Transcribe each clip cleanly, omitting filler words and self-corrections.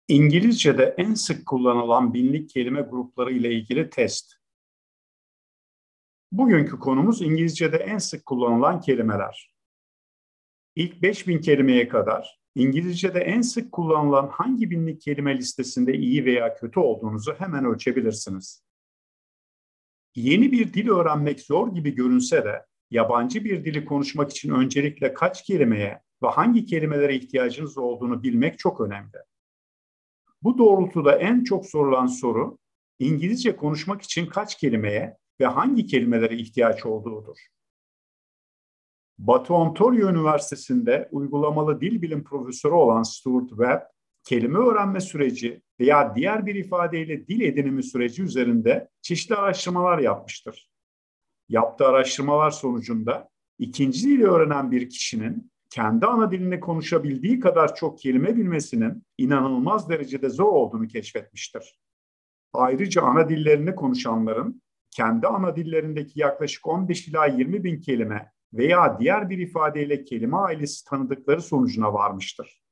İngilizce'de en sık kullanılan binlik kelime grupları ile ilgili test. Bugünkü konumuz İngilizce'de en sık kullanılan kelimeler. İlk 5000 kelimeye kadar İngilizce'de en sık kullanılan hangi binlik kelime listesinde iyi veya kötü olduğunuzu hemen ölçebilirsiniz. Yeni bir dil öğrenmek zor gibi görünse de yabancı bir dili konuşmak için öncelikle kaç kelimeye ve hangi kelimelere ihtiyacınız olduğunu bilmek çok önemli. Bu doğrultuda en çok sorulan soru, İngilizce konuşmak için kaç kelimeye ve hangi kelimelere ihtiyaç olduğudur. Batı Ontario Üniversitesi'nde uygulamalı dil bilim profesörü olan Stuart Webb, kelime öğrenme süreci veya diğer bir ifadeyle dil edinimi süreci üzerinde çeşitli araştırmalar yapmıştır. Yaptığı araştırmalar sonucunda ikinci dili öğrenen bir kişinin kendi ana dilini konuşabildiği kadar çok kelime bilmesinin inanılmaz derecede zor olduğunu keşfetmiştir. Ayrıca ana dillerini konuşanların kendi ana dillerindeki yaklaşık 15 ila 20 bin kelime veya diğer bir ifadeyle kelime ailesi tanıdıkları sonucuna varmıştır.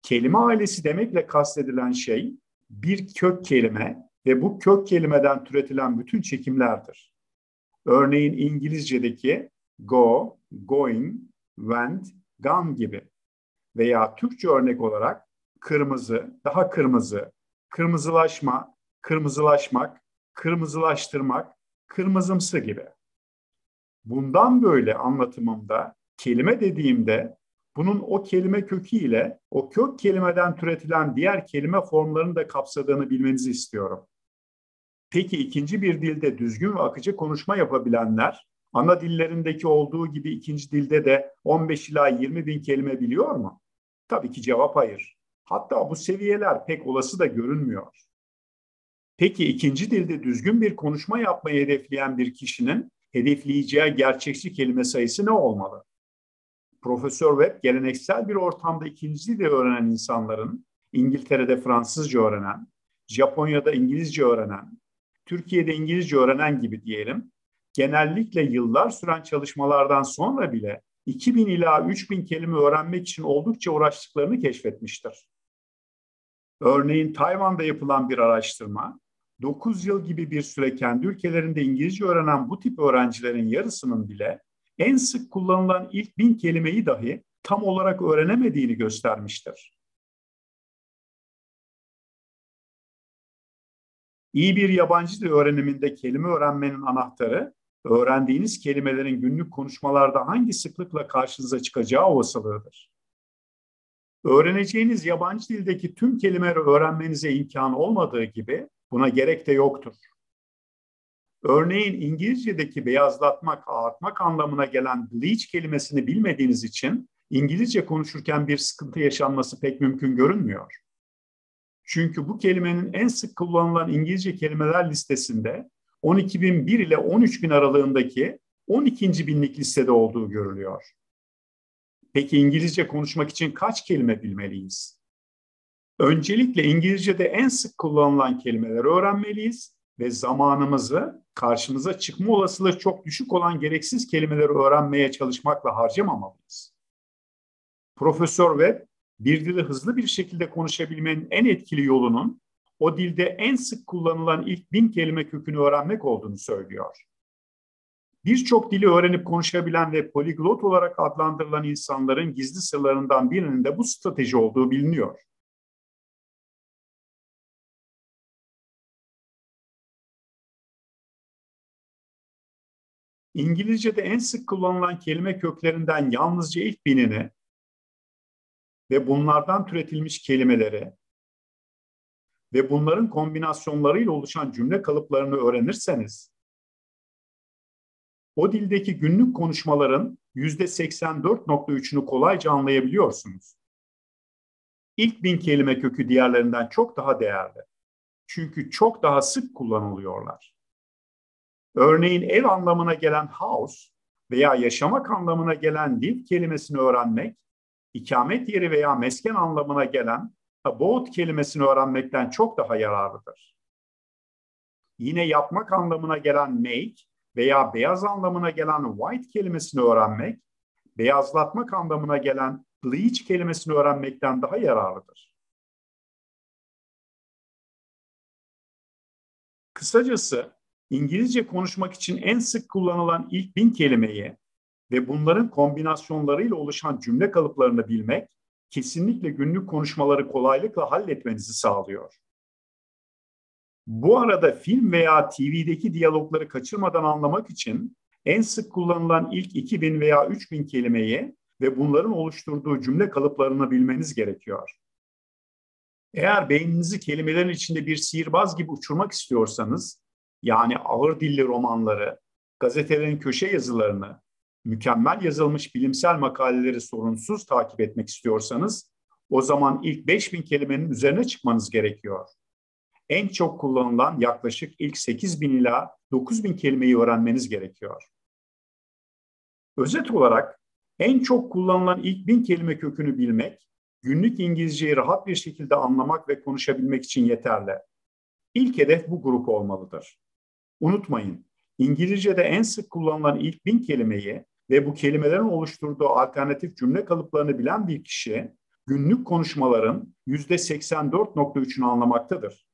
Kelime ailesi demekle kastedilen şey bir kök kelime ve bu kök kelimeden türetilen bütün çekimlerdir. Örneğin İngilizce'deki go, going, went, gone gibi veya Türkçe örnek olarak kırmızı, daha kırmızı, kırmızılaşma, kırmızılaşmak, kırmızılaştırmak, kırmızımsı gibi. Bundan böyle anlatımımda kelime dediğimde bunun o kelime kökü ile o kök kelimeden türetilen diğer kelime formlarını da kapsadığını bilmenizi istiyorum. Peki ikinci bir dilde düzgün ve akıcı konuşma yapabilenler ana dillerindeki olduğu gibi ikinci dilde de 15 ila 20 bin kelime biliyor mu? Tabii ki cevap hayır. Hatta bu seviyeler pek olası da görünmüyor. Peki ikinci dilde düzgün bir konuşma yapmayı hedefleyen bir kişinin hedefleyeceği gerçekçi kelime sayısı ne olmalı? Profesör Webb geleneksel bir ortamda ikinci dili öğrenen insanların İngiltere'de Fransızca öğrenen, Japonya'da İngilizce öğrenen, Türkiye'de İngilizce öğrenen gibi diyelim, genellikle yıllar süren çalışmalardan sonra bile 2000 ila 3000 kelime öğrenmek için oldukça uğraştıklarını keşfetmiştir. Örneğin Tayvan'da yapılan bir araştırma, 9 yıl gibi bir süre kendi ülkelerinde İngilizce öğrenen bu tip öğrencilerin yarısının bile en sık kullanılan ilk 1000 kelimeyi dahi tam olarak öğrenemediğini göstermiştir. İyi bir yabancı dil öğreniminde kelime öğrenmenin anahtarı, öğrendiğiniz kelimelerin günlük konuşmalarda hangi sıklıkla karşınıza çıkacağı olasılığıdır. Öğreneceğiniz yabancı dildeki tüm kelimeleri öğrenmenize imkan olmadığı gibi buna gerek de yoktur. Örneğin İngilizce'deki beyazlatmak, ağartmak anlamına gelen bleach kelimesini bilmediğiniz için İngilizce konuşurken bir sıkıntı yaşanması pek mümkün görünmüyor. Çünkü bu kelimenin en sık kullanılan İngilizce kelimeler listesinde 12.001 ile 13.000 aralığındaki 12. binlik listede olduğu görülüyor. Peki İngilizce konuşmak için kaç kelime bilmeliyiz? Öncelikle İngilizce'de en sık kullanılan kelimeleri öğrenmeliyiz ve zamanımızı karşımıza çıkma olasılığı çok düşük olan gereksiz kelimeleri öğrenmeye çalışmakla harcamamalıyız. Profesör Webb, bir dili hızlı bir şekilde konuşabilmenin en etkili yolunun o dilde en sık kullanılan ilk 1000 kelime kökünü öğrenmek olduğunu söylüyor. Birçok dili öğrenip konuşabilen ve poliglot olarak adlandırılan insanların gizli sırlarından birinin de bu strateji olduğu biliniyor. İngilizce'de en sık kullanılan kelime köklerinden yalnızca ilk binini ve bunlardan türetilmiş kelimeleri ve bunların kombinasyonlarıyla oluşan cümle kalıplarını öğrenirseniz, o dildeki günlük konuşmaların %84,3'ünü kolayca anlayabiliyorsunuz. İlk 1000 kelime kökü diğerlerinden çok daha değerli. Çünkü çok daha sık kullanılıyorlar. Örneğin ev anlamına gelen house veya yaşamak anlamına gelen live kelimesini öğrenmek, ikamet yeri veya mesken anlamına gelen abode kelimesini öğrenmekten çok daha yararlıdır. Yine yapmak anlamına gelen make veya beyaz anlamına gelen white kelimesini öğrenmek, beyazlatmak anlamına gelen bleach kelimesini öğrenmekten daha yararlıdır. Kısacası İngilizce konuşmak için en sık kullanılan ilk 1000 kelimeyi ve bunların kombinasyonlarıyla oluşan cümle kalıplarını bilmek, kesinlikle günlük konuşmaları kolaylıkla halletmenizi sağlıyor. Bu arada film veya TV'deki diyalogları kaçırmadan anlamak için en sık kullanılan ilk 2000 veya 3000 kelimeyi ve bunların oluşturduğu cümle kalıplarını bilmeniz gerekiyor. Eğer beyninizi kelimelerin içinde bir sihirbaz gibi uçurmak istiyorsanız, yani ağır dilli romanları, gazetelerin köşe yazılarını, mükemmel yazılmış bilimsel makaleleri sorunsuz takip etmek istiyorsanız, o zaman ilk 5000 kelimenin üzerine çıkmanız gerekiyor. En çok kullanılan yaklaşık ilk 8000 ila 9000 kelimeyi öğrenmeniz gerekiyor. Özet olarak en çok kullanılan ilk 1000 kelime kökünü bilmek, günlük İngilizceyi rahat bir şekilde anlamak ve konuşabilmek için yeterli. İlk hedef bu grup olmalıdır. Unutmayın, İngilizce'de en sık kullanılan ilk 1000 kelimeyi ve bu kelimelerin oluşturduğu alternatif cümle kalıplarını bilen bir kişi, günlük konuşmaların %84,3'ünü anlamaktadır.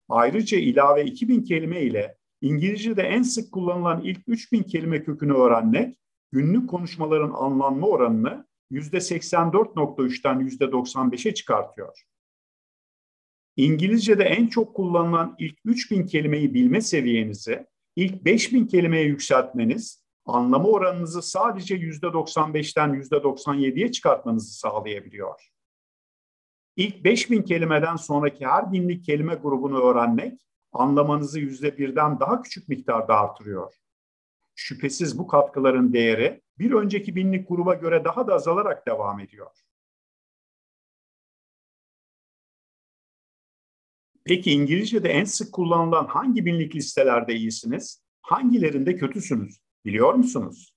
Ayrıca ilave 2000 kelime ile İngilizce'de en sık kullanılan ilk 3000 kelime kökünü öğrenmek, günlük konuşmaların anlanma oranını %84,3'ten %95'e çıkartıyor. İngilizce'de en çok kullanılan ilk 3000 kelimeyi bilme seviyenizi ilk 5000 kelimeye yükseltmeniz, anlama oranınızı sadece %95'ten %97'ye çıkartmanızı sağlayabiliyor. İlk 5000 kelimeden sonraki her binlik kelime grubunu öğrenmek, anlamanızı %1'den daha küçük miktarda artırıyor. Şüphesiz bu katkıların değeri bir önceki binlik gruba göre daha da azalarak devam ediyor. Peki İngilizce'de en sık kullanılan hangi binlik listelerde iyisiniz? Hangilerinde kötüsünüz? Biliyor musunuz?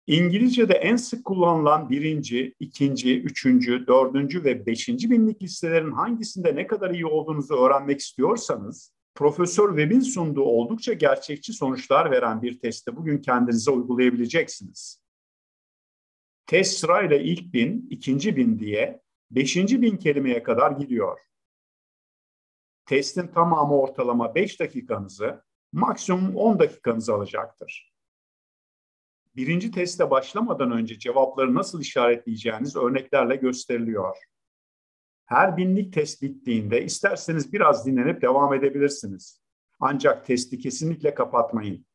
İngilizce'de en sık kullanılan birinci, ikinci, üçüncü, dördüncü ve beşinci binlik listelerin hangisinde ne kadar iyi olduğunuzu öğrenmek istiyorsanız, Profesör Webb'in sunduğu oldukça gerçekçi sonuçlar veren bir testi bugün kendinize uygulayabileceksiniz. Test sırayla ilk 1000, ikinci 1000 diye 5000 kelimeye kadar gidiyor. Testin tamamı ortalama 5 dakikanızı, maksimum 10 dakikanızı alacaktır. Birinci teste başlamadan önce cevapları nasıl işaretleyeceğiniz örneklerle gösteriliyor. Her binlik test bittiğinde isterseniz biraz dinlenip devam edebilirsiniz. Ancak testi kesinlikle kapatmayın.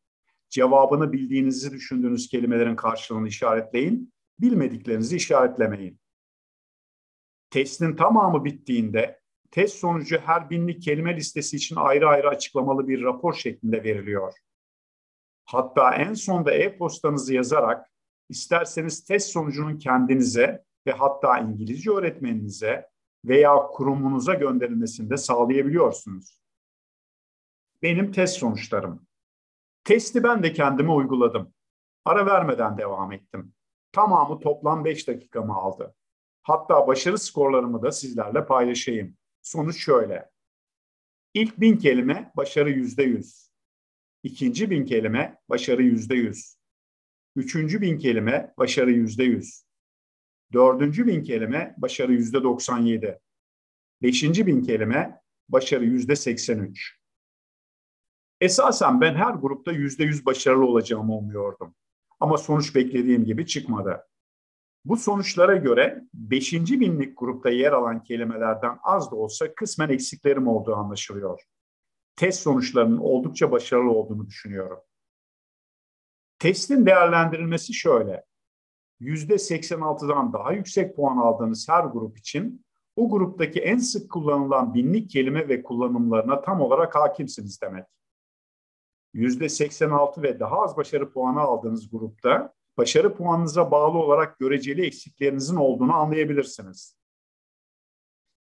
Cevabını bildiğinizi düşündüğünüz kelimelerin karşılığını işaretleyin, bilmediklerinizi işaretlemeyin. Testin tamamı bittiğinde test sonucu her binlik kelime listesi için ayrı ayrı açıklamalı bir rapor şeklinde veriliyor. Hatta en sonda e-postanızı yazarak isterseniz test sonucunun kendinize ve hatta İngilizce öğretmeninize veya kurumunuza gönderilmesini de sağlayabiliyorsunuz. Benim test sonuçlarım. Testi ben de kendime uyguladım. Ara vermeden devam ettim. Tamamı toplam 5 dakikamı aldı. Hatta başarı skorlarımı da sizlerle paylaşayım. Sonuç şöyle. İlk 1000 kelime başarı %100. İkinci 1000 kelime başarı %100. Üçüncü 1000 kelime başarı %100. Dördüncü 1000 kelime başarı %97. Beşinci 1000 kelime başarı %83. Esasen ben her grupta %100 başarılı olacağımı umuyordum. Ama sonuç beklediğim gibi çıkmadı. Bu sonuçlara göre 5. binlik grupta yer alan kelimelerden az da olsa kısmen eksiklerim olduğu anlaşılıyor. Test sonuçlarının oldukça başarılı olduğunu düşünüyorum. Testin değerlendirilmesi şöyle. %86'dan daha yüksek puan aldığınız her grup için o gruptaki en sık kullanılan binlik kelime ve kullanımlarına tam olarak hakimsiniz demek. %86 ve daha az başarı puanı aldığınız grupta başarı puanınıza bağlı olarak göreceli eksiklerinizin olduğunu anlayabilirsiniz.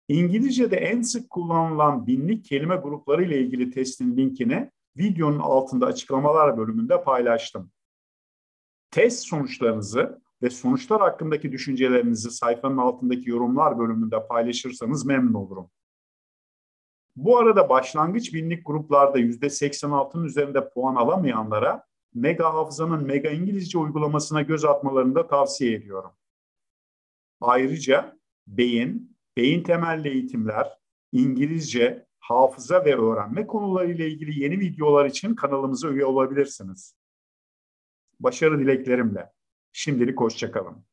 İngilizce'de en sık kullanılan binlik kelime grupları ile ilgili testin linkini videonun altında açıklamalar bölümünde paylaştım. Test sonuçlarınızı ve sonuçlar hakkındaki düşüncelerinizi sayfanın altındaki yorumlar bölümünde paylaşırsanız memnun olurum. Bu arada başlangıç binlik gruplarda %86'nın üzerinde puan alamayanlara Mega Hafıza'nın Mega İngilizce uygulamasına göz atmalarını da tavsiye ediyorum. Ayrıca beyin temelli eğitimler, İngilizce, hafıza ve öğrenme konularıyla ilgili yeni videolar için kanalımıza üye olabilirsiniz. Başarı dileklerimle. Şimdilik hoşça kalın.